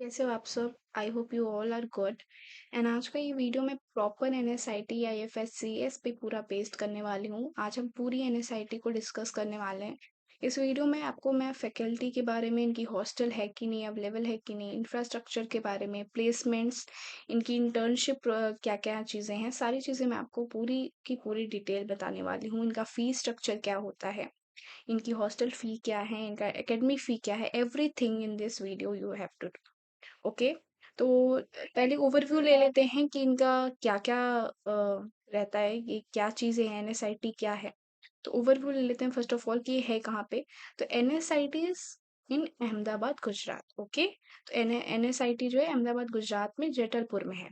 कैसे हो आप सब? I hope you all are good. And आज का ये वीडियो मैं प्रॉपर एनएसआईटी या एफएससीएस पे पूरा पेस्ट करने वाली हूँ। आज हम पूरी एनएसआईटी को डिस्कस करने वाले हैं। इस वीडियो में आपको मैं फैकल्टी के बारे में, इनकी हॉस्टल है कि नहीं, अवेलेबल है कि नहीं, इंफ्रास्ट्रक्चर के बारे में, प्लेसमेंट्स, इनकी इंटर्नशिप, क्या क्या चीज़ें हैं, सारी चीज़ें मैं आपको पूरी की पूरी डिटेल बताने वाली हूँ। इनका फीस स्ट्रक्चर क्या होता है, इनकी हॉस्टल फ़ी क्या है, इनका एकेडमिक फ़ी क्या है, everything in this video you have to do. Okay. तो पहले ओवरव्यू ले लेते हैं कि इनका क्या-क्या रहता है, ये क्या चीज़ें हैं, एनएसआईटी क्या है? तो ओवरव्यू ले लेते हैं फर्स्ट ऑफ ऑल कि ये है कहाँ पे? तो NSIT is in Ahmedabad, Gujarat. Okay. तो एनएसआईटी जो है अहमदाबाद, गुजरात में जैतलपुर में है,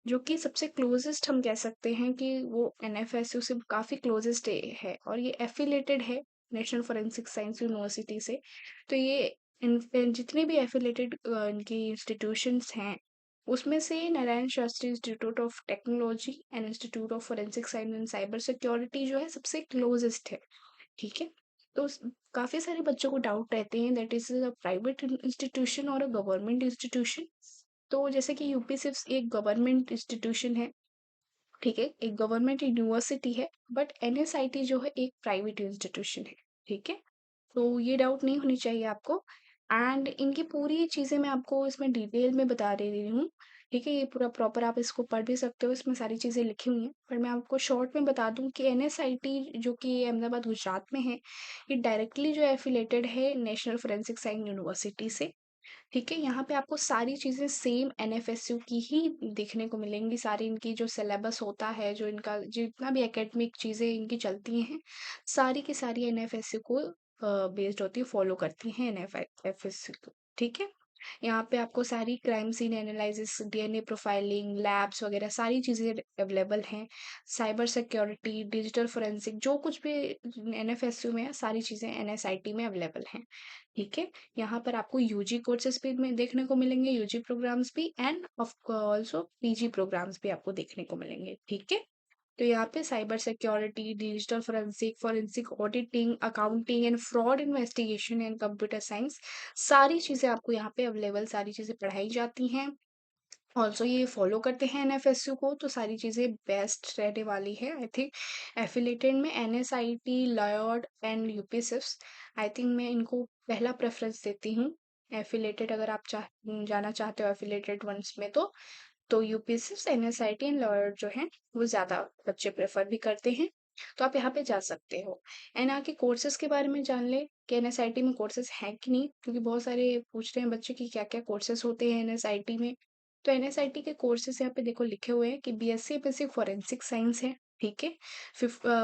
जो कि सबसे क्लोज़ेस्ट हम कह सकते हैं कि वो एनएफएसयू से काफ़ी क्लोज़ेस्ट है और ये एफ़िलिएटेड है नेशनल फॉरेंसिक साइंस यूनिवर्सिटी से। तो ये इन जितने भी एफ़िलिएटेड इनकी इंस्टीट्यूशंस हैं, उसमें से Narayan Shastri institute of technology and institute of forensic science and cyber security जो है सबसे क्लोज़ेस्ट है, ठीक है? तो काफ़ी सारे बच्चों को डाउट रहते हैं that is a private institution और अ गवर्नमेंट इंस्टीट्यूशन। तो जैसे कि यूपी सिर्फ एक गवर्नमेंट इंस्टीट्यूशन है, ठीक है, एक गवर्नमेंट यूनिवर्सिटी है, बट एनएसआईटी जो है एक प्राइवेट इंस्टीट्यूशन है, ठीक है। तो ये डाउट नहीं होनी चाहिए आपको। एंड इनकी पूरी चीज़ें मैं आपको इसमें डिटेल में बता दे रही हूँ, ठीक है। ये पूरा प्रॉपर आप इसको पढ़ भी सकते हो, इसमें सारी चीज़ें लिखी हुई हैं, पर मैं आपको शॉर्ट में बता दूं कि एनएसआईटी जो कि अहमदाबाद, गुजरात में है, ये डायरेक्टली जो एफिलेटेड है नेशनल फोरेंसिक साइंस यूनिवर्सिटी से, ठीक है। यहाँ पे आपको सारी चीज़ें सेम एनएफएसयू की ही देखने को मिलेंगी। सारी इनकी जो सिलेबस होता है, जो इनका जितना भी एकेडमिक चीज़ें इनकी चलती हैं, सारी की सारी एनएफएसयू को बेस्ड होती है, फॉलो करती हैं एनएफएसयू को, ठीक है। यहाँ पे आपको सारी crime scene analysis, DNA profiling, labs वगैरह सारी चीज़ें अवेलेबल हैं। साइबर सिक्योरिटी, डिजिटल फोरेंसिक, जो कुछ भी एनएफएसयू में है, सारी चीज़ें एनएसआईटी में अवेलेबल हैं, ठीक है। यहाँ पर आपको यूजी कोर्सेज भी में देखने को मिलेंगे, यूजी प्रोग्राम्स भी, and of also PG programs भी आपको देखने को मिलेंगे, ठीक है। तो यहाँ पे cyber security, digital forensic, forensic auditing, accounting and fraud investigation and computer science, सारी चीज़ें आपको यहाँ पे अवेलेबल, सारी चीज़ें पढ़ाई जाती हैं। ऑल्सो ये फॉलो करते हैं एनएफएसयू को, तो सारी चीज़ें बेस्ट रहने वाली है आई थिंक। एफिलेटेड में एनएसआईटी, लॉयड एंड यूपीसिफ्स, आई थिंक मैं इनको पहला प्रेफरेंस देती हूँ। एफिलेटेड अगर आप जाना चाहते हो एफिलेटेड वंस में, तो यूपीसिफ्स, एनएसआईटी एंड लॉयड जो हैं वो ज़्यादा बच्चे प्रेफर भी करते हैं, तो आप यहाँ पे जा सकते हो। एंड आगे कोर्सेज के बारे में जान ले कि एनएसआईटी में कोर्सेज हैं कि नहीं, क्योंकि बहुत सारे पूछ रहे हैं बच्चे कि क्या क्या कोर्सेज होते हैं एनएसआईटी में। तो एनएसआईटी के कोर्सेज यहाँ पे देखो लिखे हुए हैं कि बीएससी एमएससी फॉरेंसिक साइंस है, ठीक है।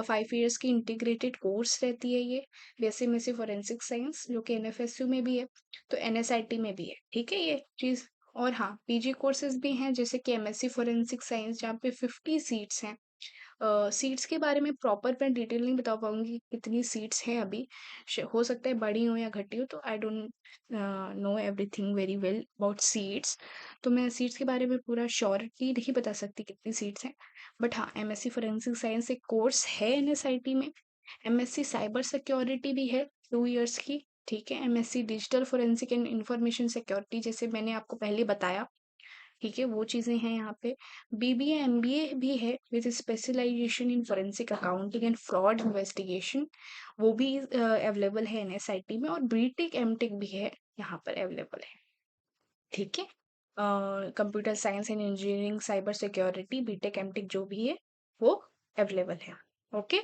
5 ईयर्स की इंटीग्रेटेड कोर्स रहती है ये, बीएससी एमएससी फॉरेंसिक साइंस, जो कि एनएफएसयू में भी है, तो एनएसआईटी में भी है, ठीक है ये चीज़। और हाँ, पीजी कोर्सेज भी हैं जैसे कि एमएससी फॉरेंसिक साइंस, जहाँ पे 50 सीट्स हैं। सीट्स के बारे में प्रॉपर मैं डिटेल नहीं बता पाऊंगी कि कितनी सीट्स हैं अभी, हो सकता है बड़ी हो या घटी हो, तो I don't know everything very well about seats. तो मैं सीट्स के बारे में पूरा श्योरिटी नहीं बता सकती कितनी सीट्स हैं, बट हाँ, एमएससी फोरेंसिक साइंस एक कोर्स है एनएसआईटी में। एमएससी साइबर सिक्योरिटी भी है 2 ईयर्स की, ठीक है। MSc digital forensic and information security, जैसे मैंने आपको पहले बताया, ठीक है, वो चीज़ें हैं यहाँ पे। बीबीए एमबीए भी है with specialization in forensic accounting and fraud investigation, वो भी अवेलेबल है एनएसआईटी में। और बीटेक एमटेक भी है यहाँ पर अवेलेबल है, ठीक है। Computer science and engineering, cyber security, BTech MTech जो भी है वो अवेलेबल है, ओके।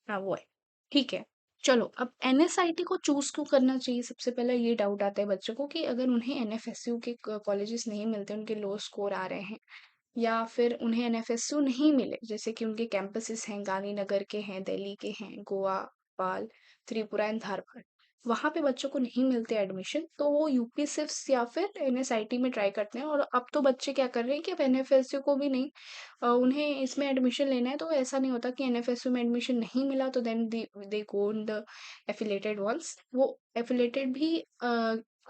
हाँ, वो है, ठीक है। चलो, अब एनएसआईटी को चूज क्यों करना चाहिए, सबसे पहले ये डाउट आता है बच्चों को कि अगर उन्हें एनएफएसयू के कॉलेजेस नहीं मिलते, उनके लो स्कोर आ रहे हैं, या फिर उन्हें एनएफएसयू नहीं मिले, जैसे कि उनके कैंपसेस हैं, गांधीनगर के हैं, दिल्ली के हैं, गोवा, भोपाल, त्रिपुरा एंड धारवाड़, वहाँ पे बच्चों को नहीं मिलते एडमिशन, तो वो यूपी सिफ्स या फिर एनएसआईटी में ट्राई करते हैं। और अब तो बच्चे क्या कर रहे हैं कि अब एनएफएसयू को भी नहीं, उन्हें इसमें एडमिशन लेना है, तो ऐसा नहीं होता कि एनएफएसयू में एडमिशन नहीं मिला तो then they go in the affiliated ones. वो एफिलेटेड भी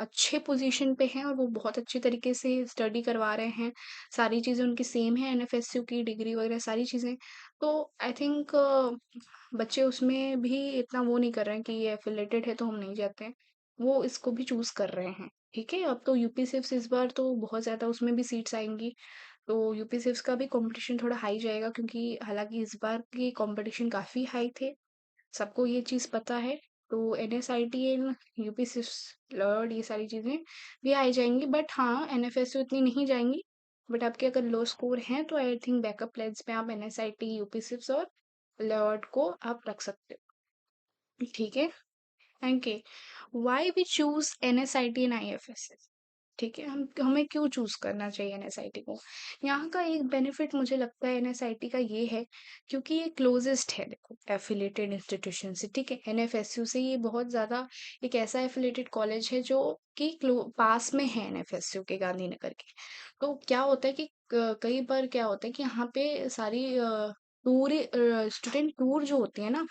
अच्छे पोजीशन पे हैं और वो बहुत अच्छे तरीके से स्टडी करवा रहे हैं, सारी चीज़ें उनकी सेम है, एनएफएसयू की डिग्री वगैरह सारी चीज़ें। तो आई थिंक बच्चे उसमें भी इतना वो नहीं कर रहे हैं कि ये एफिलेटेड है तो हम नहीं जाते हैं, वो इसको भी चूज कर रहे हैं, ठीक है? अब तो यूपी सिव्स इस बार तो बहुत ज़्यादा उसमें भी सीट्स आएँगी, तो यूपी सिव्स का भी कॉम्पिटिशन थोड़ा हाई जाएगा, क्योंकि हालाँकि इस बार की कॉम्पिटिशन काफ़ी हाई थे, सबको ये चीज़ पता है। तो एनएसआईटी एंड यूपी सिव्स, लॉयड, ये सारी चीज़ें भी आ जाएँगी, बट हाँ, एनएफएसयू इतनी नहीं जाएँगी। बट आपके अगर लो स्कोर हैं तो आई थिंक बैकअप प्लान्स में आप एनएसआईटी, यूपी सिव्स और लॉयड को आप रख सकते हो। ठीक है? Okay, why we choose NSIT and IFSS? ठीक है, हम हमें क्यों चूज करना चाहिए एनएसआईटी को? यहाँ का एक बेनिफिट मुझे लगता है एनएसआईटी का ये है, क्योंकि ये क्लोजेस्ट है, देखो, एफिलेटेड इंस्टीट्यूशन से। ठीक है, एनएफएसयू से ये बहुत ज्यादा एक ऐसा एफिलेटेड कॉलेज है जो कि पास में है एनएफएसयू के, गांधीनगर के। तो क्या होता है कि कई बार क्या होता है कि यहाँ पे सारी टूर स्टूडेंट टूर जो होती है ना,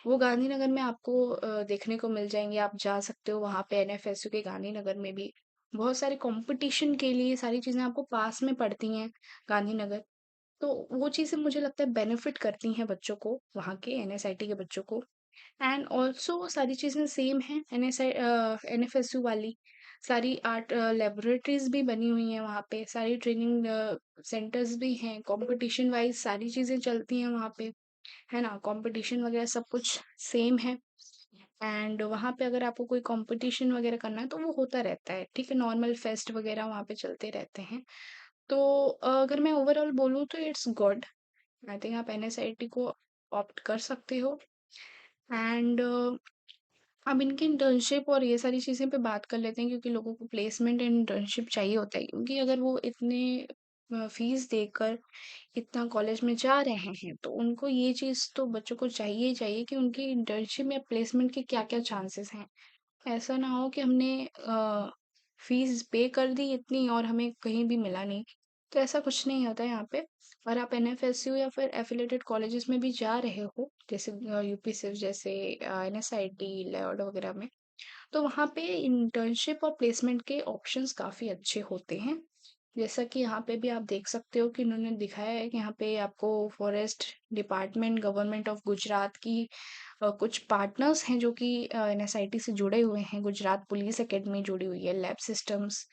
वो गांधीनगर में आपको देखने को मिल जाएँगे, आप जा सकते हो वहाँ पे एनएफएसयू के गांधीनगर में भी। बहुत सारे कॉम्पिटिशन के लिए सारी चीज़ें आपको पास में पड़ती हैं गांधीनगर। तो वो चीज़ें मुझे लगता है बेनिफिट करती हैं बच्चों को, वहाँ के एनएसआईटी के बच्चों को। एंड ऑल्सो सारी चीज़ें सेम हैं एनएफएसयू वाली। सारी आर्ट लैबोरेटरीज़ भी बनी हुई हैं वहाँ पे, सारी ट्रेनिंग सेंटर्स भी हैं, कॉम्पिटिशन वाइज़ सारी चीज़ें चलती हैं वहाँ पे। है ना? कॉम्पिटिशन वगैरह सब कुछ सेम है। एंड वहाँ पे अगर आपको कोई कॉम्पिटिशन वगैरह करना है तो वो होता रहता है, ठीक है? नॉर्मल फेस्ट वगैरह वहाँ पे चलते रहते हैं। तो अगर मैं ओवरऑल बोलूँ तो इट्स गुड। आई थिंक आप एनएसआईटी को ऑप्ट कर सकते हो। एंड अब इनकी इंटर्नशिप और ये सारी चीज़ें पे बात कर लेते हैं, क्योंकि लोगों को प्लेसमेंट एंड इंटर्नशिप चाहिए होता है, क्योंकि अगर वो इतने फीस देकर इतना कॉलेज में जा रहे हैं तो उनको ये चीज़ तो बच्चों को चाहिए ही चाहिए कि उनकी इंटर्नशिप या प्लेसमेंट के क्या क्या चांसेस हैं। ऐसा ना हो कि हमने फीस पे कर दी इतनी और हमें कहीं भी मिला नहीं। तो ऐसा कुछ नहीं होता है यहाँ पे। और आप एनएफएसयू या फिर एफिलेटेड कॉलेजेस में भी जा रहे हो, जैसे यूपी सिर्फ, जैसे एनएसआईटी, लैड वगैरह में, तो वहाँ पे इंटर्नशिप और प्लेसमेंट के ऑप्शंस काफ़ी अच्छे होते हैं। जैसा कि यहाँ पे भी आप देख सकते हो कि इन्होंने दिखाया है कि यहाँ पे आपको forest department, government of Gujarat की कुछ पार्टनर्स हैं जो कि एनएसआईटी से जुड़े हुए हैं। गुजरात पुलिस एकेडमी जुड़ी हुई है, लैब सिस्टम्स,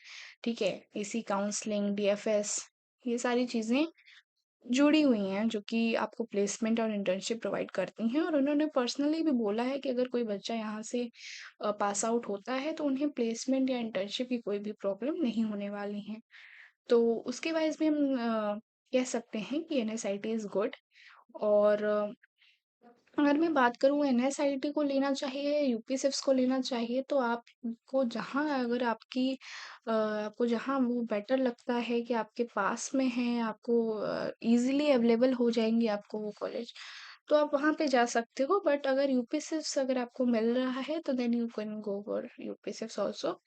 ठीक है, एसी काउंसलिंग, डीएफएस, ये सारी चीज़ें जुड़ी हुई हैं जो कि आपको प्लेसमेंट और इंटर्नशिप प्रोवाइड करती हैं। और उन्होंने पर्सनली भी बोला है कि अगर कोई बच्चा यहाँ से पास आउट होता है तो उन्हें प्लेसमेंट या इंटर्नशिप की कोई भी प्रॉब्लम नहीं होने वाली है। तो उसके वाइज भी हम कह सकते हैं कि एनएसआईटी इज़ गुड। और अगर मैं बात करूँ एनएसआईटी को लेना चाहिए, यूपी सिप्स को लेना चाहिए, तो आपको जहाँ, अगर आपको जहाँ वो बेटर लगता है कि आपके पास में है, आपको ईज़िली अवेलेबल हो जाएँगी आपको वो कॉलेज, तो आप वहाँ पे जा सकते हो। बट अगर यूपी सिप्स अगर आपको मिल रहा है तो then you can go for UP sips also.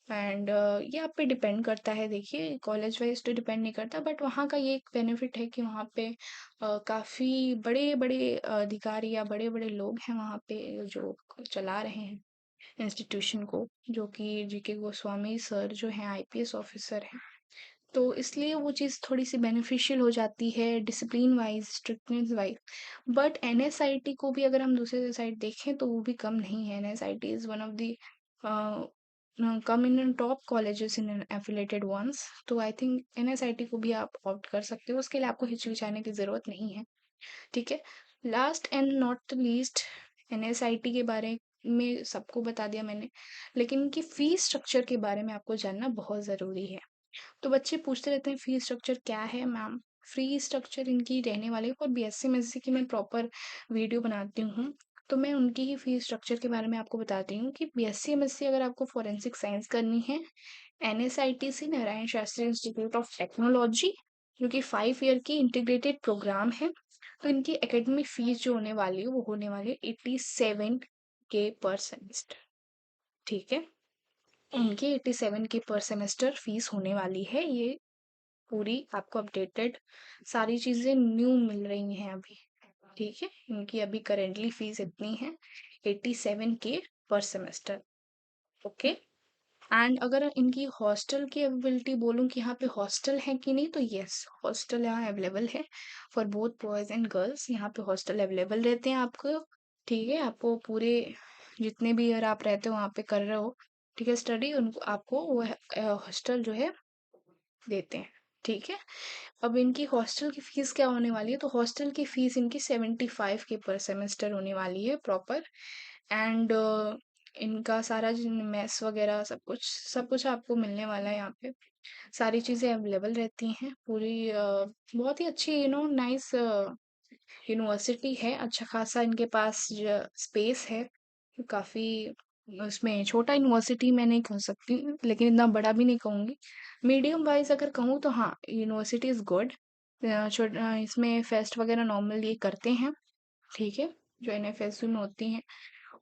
And ये आप पे डिपेंड करता है, देखिए कॉलेज वाइज तो डिपेंड नहीं करता, बट वहाँ का ये एक बेनिफिट है कि वहाँ पे काफ़ी बड़े बड़े अधिकारी या बड़े बड़े लोग हैं वहाँ पे जो चला रहे हैं इंस्टीट्यूशन को, जो कि जीके गोस्वामी सर जो हैं आईपीएस ऑफिसर हैं। तो इसलिए वो चीज़ थोड़ी सी बेनिफिशियल हो जाती है discipline wise, strictness wise. But NSIT को भी अगर हम दूसरे साइड देखें तो वो भी कम नहीं है। NSIT is one of the come in top colleges in affiliated ones. तो आई थिंक एनएसआईटी को भी आप ऑप्ट कर सकते हो, उसके लिए आपको हिचकिचाने की ज़रूरत नहीं है। ठीक है, last and not the least, NSIT के बारे में सबको बता दिया मैंने, लेकिन इनकी फीस स्ट्रक्चर के बारे में आपको जानना बहुत ज़रूरी है। तो बच्चे पूछते रहते हैं फी स्ट्रक्चर क्या है मैम? फी स्ट्रक्चर इनकी रहने वाली है, और बीएससी एमएससी की मैं प्रॉपर वीडियो बनाती हूँ, तो मैं उनकी ही फी स्ट्रक्चर के बारे में आपको बताती हूँ कि बीएससी एमएससी अगर आपको फॉरेंसिक साइंस करनी है, एनएसआईटी से, Narayan Shastri institute of technology, जो कि 5 ईयर की इंटीग्रेटेड प्रोग्राम है, तो इनकी एकेडमिक फीस जो होने वाली है वो होने वाली है 87K पर सेमेस्टर। ठीक है, इनकी 87K पर सेमेस्टर फीस होने वाली है। ये पूरी आपको अपडेटेड सारी चीज़ें न्यू मिल रही हैं अभी। ठीक है, इनकी अभी करेंटली फीस इतनी है, 87K पर सेमेस्टर। ओके, एंड अगर इनकी हॉस्टल की अवेलेबिलिटी बोलूँ कि यहाँ पे हॉस्टल है कि नहीं, तो यस, हॉस्टल यहाँ अवेलेबल है for both boys and girls. यहाँ पे हॉस्टल अवेलेबल रहते हैं आपको। ठीक है, आपको पूरे जितने भी ईयर आप रहते हो वहाँ पे कर रहे हो, ठीक है, स्टडी उनको आपको वो हॉस्टल जो है देते हैं, ठीक है। अब इनकी हॉस्टल की फीस क्या होने वाली है, तो हॉस्टल की फीस इनकी 75 के पर सेमेस्टर होने वाली है प्रॉपर। एंड इनका सारा मेस वगैरह सब कुछ आपको मिलने वाला है यहाँ पे। सारी चीज़ें अवेलेबल रहती हैं पूरी। बहुत ही अच्छी नाइस यूनिवर्सिटी है। अच्छा खासा इनके पास स्पेस है काफ़ी। उसमें छोटा यूनिवर्सिटी मैं नहीं कह सकती, लेकिन इतना बड़ा भी नहीं कहूँगी। मीडियम वाइज अगर कहूँ तो हाँ, यूनिवर्सिटी इज़ गुड। इसमें फेस्ट वगैरह नॉर्मल ये करते हैं, ठीक है, जो एनएफएसयू में होती हैं।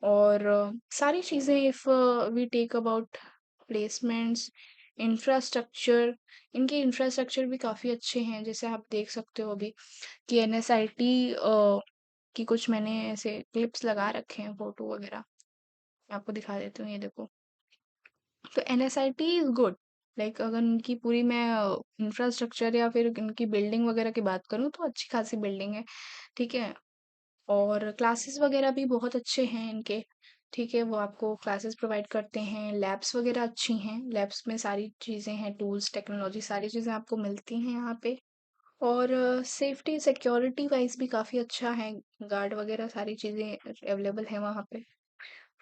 और सारी चीज़ें if we take about placements, infrastructure, इनके इंफ्रास्ट्रक्चर भी काफ़ी अच्छे हैं। जैसे आप देख सकते हो अभी कि एनएसआईटी की कुछ मैंने ऐसे क्लिप्स लगा रखे हैं, फोटो वगैरह। मैं आपको दिखा देती हूँ, ये देखो। तो एनएसआईटी इज़ गुड। लाइक अगर उनकी पूरी मैं इंफ्रास्ट्रक्चर या फिर इनकी बिल्डिंग वगैरह की बात करूँ तो अच्छी खासी बिल्डिंग है, ठीक है। और क्लासेस वगैरह भी बहुत अच्छे हैं इनके, ठीक है। वो आपको क्लासेस प्रोवाइड करते हैं, लैब्स वगैरह अच्छी हैं, लैब्स में सारी चीज़ें हैं, टूल्स, टेक्नोलॉजी, सारी चीज़ें आपको मिलती हैं यहाँ पे। और सेफ्टी सिक्योरिटी वाइज भी काफ़ी अच्छा है, गार्ड वगैरह सारी चीज़ें अवेलेबल है वहाँ पे।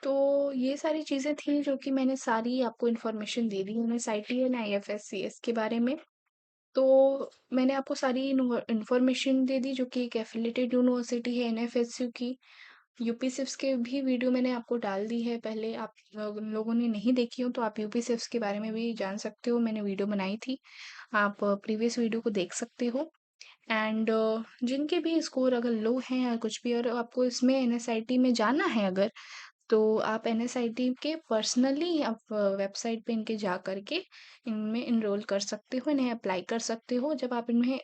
तो ये सारी चीज़ें थी जो कि मैंने सारी आपको इन्फॉर्मेशन दे दी एनएसआईटी एंड आईएफएससीएस के बारे में। तो मैंने आपको सारी इन्फॉर्मेशन दे दी जो कि एक एफिलिएटेड यूनिवर्सिटी है एनएफएसयू की। यूपी सिप्स के भी वीडियो मैंने आपको डाल दी है पहले। आप लोगों ने नहीं देखी हो तो आप यूपी सिप्स के बारे में भी जान सकते हो, मैंने वीडियो बनाई थी। आप प्रीवियस वीडियो को देख सकते हो। एंड जिनके भी स्कोर अगर लो हैं या कुछ भी, और आपको इसमें एनएसआईटी में जाना है अगर, तो आप एनएसआईटी के पर्सनली आप वेबसाइट पे इनके जा करके इनमें इनरोल कर सकते हो, इन्हें अप्लाई कर सकते हो। जब आप इनमें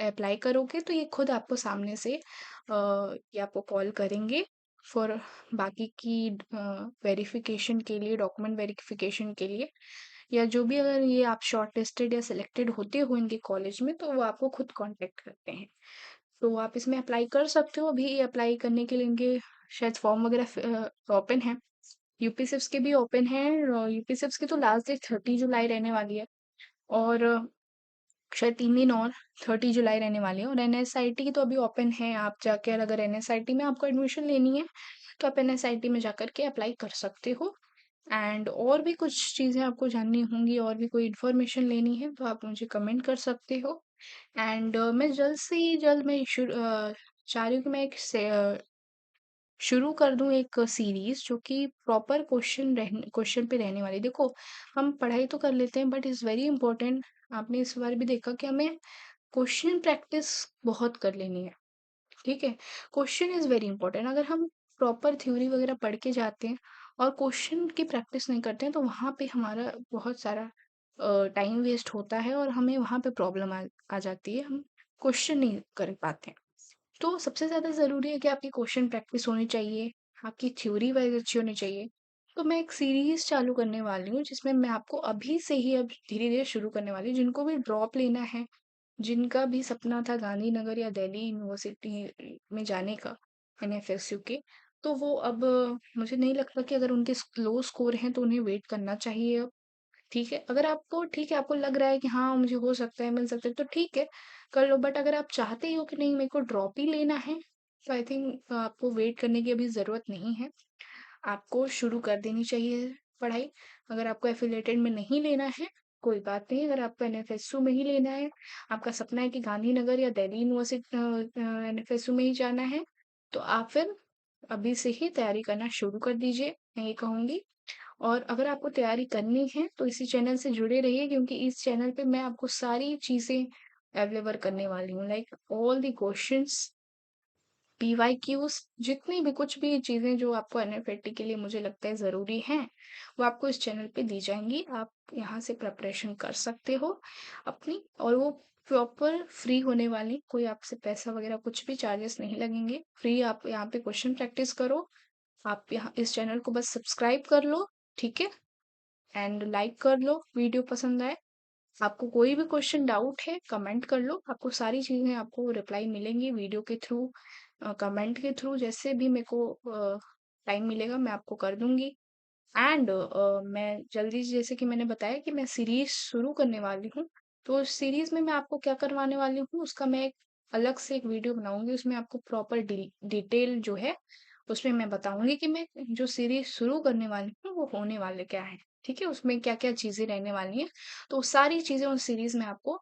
अप्लाई करोगे तो ये खुद आपको सामने से ये आपको कॉल करेंगे फॉर बाकी की वेरिफिकेशन के लिए, डॉक्यूमेंट वेरिफिकेशन के लिए, या जो भी अगर ये आप शॉर्ट लिस्टेड या सिलेक्टेड होते हो इनके कॉलेज में तो वो आपको खुद कांटेक्ट करते हैं। तो आप इसमें अप्लाई कर सकते हो। अभी अप्लाई करने के लिए इनके शायद फॉर्म वगैरह ओपन है। यूपी सिप्स के भी ओपन है। यूपी सिप्स की तो लास्ट डेट 30 जुलाई रहने वाली है, और शायद 3 दिन और 30 जुलाई रहने वाली है। और एनएसआईटी की तो अभी ओपन है। आप जाकर अगर एनएसआईटी में आपको एडमिशन लेनी है तो आप एनएसआईटी में जाकर के अप्लाई कर सकते हो। एंड और भी कुछ चीज़ें आपको जाननी होंगी, और भी कोई इन्फॉर्मेशन लेनी है तो आप मुझे कमेंट कर सकते हो। एंड मैं जल्द से जल्द मैं चाह रही हूँ कि मैं एक शुरू कर दूँ एक सीरीज़ जो कि प्रॉपर क्वेश्चन पे रहने वाली। देखो, हम पढ़ाई तो कर लेते हैं बट इज़ वेरी इंपॉर्टेंट। आपने इस बार भी देखा कि हमें क्वेश्चन प्रैक्टिस बहुत कर लेनी है, ठीक है? Question is very important. अगर हम प्रॉपर थ्योरी वगैरह पढ़ के जाते हैं और क्वेश्चन की प्रैक्टिस नहीं करते हैं तो वहाँ पे हमारा बहुत सारा टाइम वेस्ट होता है और हमें वहाँ पे प्रॉब्लम आ जाती है। हम क्वेश्चन नहीं कर पाते हैं। तो सबसे ज़्यादा ज़रूरी है कि आपकी क्वेश्चन प्रैक्टिस होनी चाहिए, आपकी थ्योरी वाइज़ अच्छी होनी चाहिए। तो मैं एक सीरीज़ चालू करने वाली हूँ जिसमें मैं आपको अभी से ही अब धीरे-धीरे शुरू करने वाली हूँ। जिनको भी ड्रॉप लेना है, जिनका भी सपना था गांधीनगर या दिल्ली यूनिवर्सिटी में जाने का एनएफएसयू के, तो वो अब मुझे नहीं लगता कि अगर उनके लो स्कोर हैं तो उन्हें वेट करना चाहिए अब। ठीक है, अगर आपको ठीक है, आपको लग रहा है कि हाँ, मुझे हो सकता है, मिल सकता है, तो ठीक है, कर लो। बट अगर आप चाहते हो कि नहीं मेरे को ड्रॉप ही लेना है, तो आई थिंक आपको वेट करने की अभी ज़रूरत नहीं है। आपको शुरू कर देनी चाहिए पढ़ाई। अगर आपको एफिलिएटेड में नहीं लेना है, कोई बात नहीं। अगर आपको एनएफएसयू में ही लेना है, आपका सपना है कि गांधीनगर या दिल्ली यूनिवर्सिटी एनएफएसयू में ही जाना है, तो आप फिर अभी से ही तैयारी करना शुरू कर दीजिए, मैं ये कहूँगी। और अगर आपको तैयारी करनी है तो इसी चैनल से जुड़े रहिए, क्योंकि इस चैनल पे मैं आपको सारी चीज़ें अवेलेबल करने वाली हूँ, like all the questions, PYQs, जितनी भी कुछ भी चीज़ें जो आपको एनएफएटी के लिए मुझे लगता है ज़रूरी हैं, वो आपको इस चैनल पे दी जाएंगी। आप यहाँ से प्रिपरेशन कर सकते हो अपनी, और वो प्रॉपर फ्री होने वाली। कोई आपसे पैसा वगैरह कुछ भी चार्जेस नहीं लगेंगे, फ्री। आप यहाँ पे क्वेश्चन प्रैक्टिस करो। आप यहाँ इस चैनल को बस सब्सक्राइब कर लो, ठीक है, एंड लाइक कर लो वीडियो पसंद आए। आपको कोई भी क्वेश्चन डाउट है कमेंट कर लो, आपको सारी चीज़ें आपको रिप्लाई मिलेंगी वीडियो के थ्रू, कमेंट के थ्रू, जैसे भी मेरे को टाइम मिलेगा मैं आपको कर दूंगी। एंड मैं जल्दी से, जैसे कि मैंने बताया कि मैं सीरीज़ शुरू करने वाली हूँ, तो उस सीरीज़ में मैं आपको क्या करवाने वाली हूँ, उसका मैं एक अलग से एक वीडियो बनाऊँगी, उसमें आपको प्रॉपर डिटेल जो है, उसमें मैं बताऊँगी कि मैं जो सीरीज़ शुरू करने वाली हूँ, वो होने वाले क्या हैं, ठीक है? उसमें क्या-क्या चीज़ें रहने वाली हैं, तो सारी चीज़ें उस सीरीज़ में आपको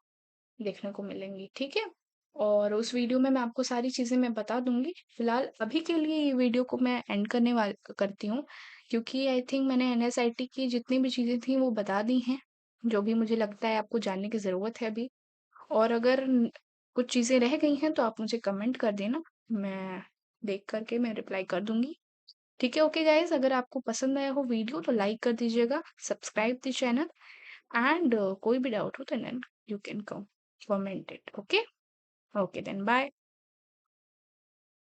देखने को मिलेंगी, ठीक है? और उस वीडियो में मैं आपको सारी चीज़ें मैं बता दूँगी। फिलहाल अभी के लिए ये वीडियो को मैं एंड करती हूँ, क्योंकि आई थिंक मैंने एनएसआईटी की जितनी भी चीज़ें थी वो बता दी हैं, जो भी मुझे लगता है आपको जानने की ज़रूरत है अभी। और अगर कुछ चीज़ें रह गई हैं तो आप मुझे कमेंट कर देना, मैं देख कर के मैं रिप्लाई कर दूँगी। ठीक है, ओके गाइज़, अगर आपको पसंद आया हो वीडियो तो लाइक कर दीजिएगा, सब्सक्राइब द चैनल एंड कोई भी डाउट हो तो then you can comment it, okay? Okay then, bye.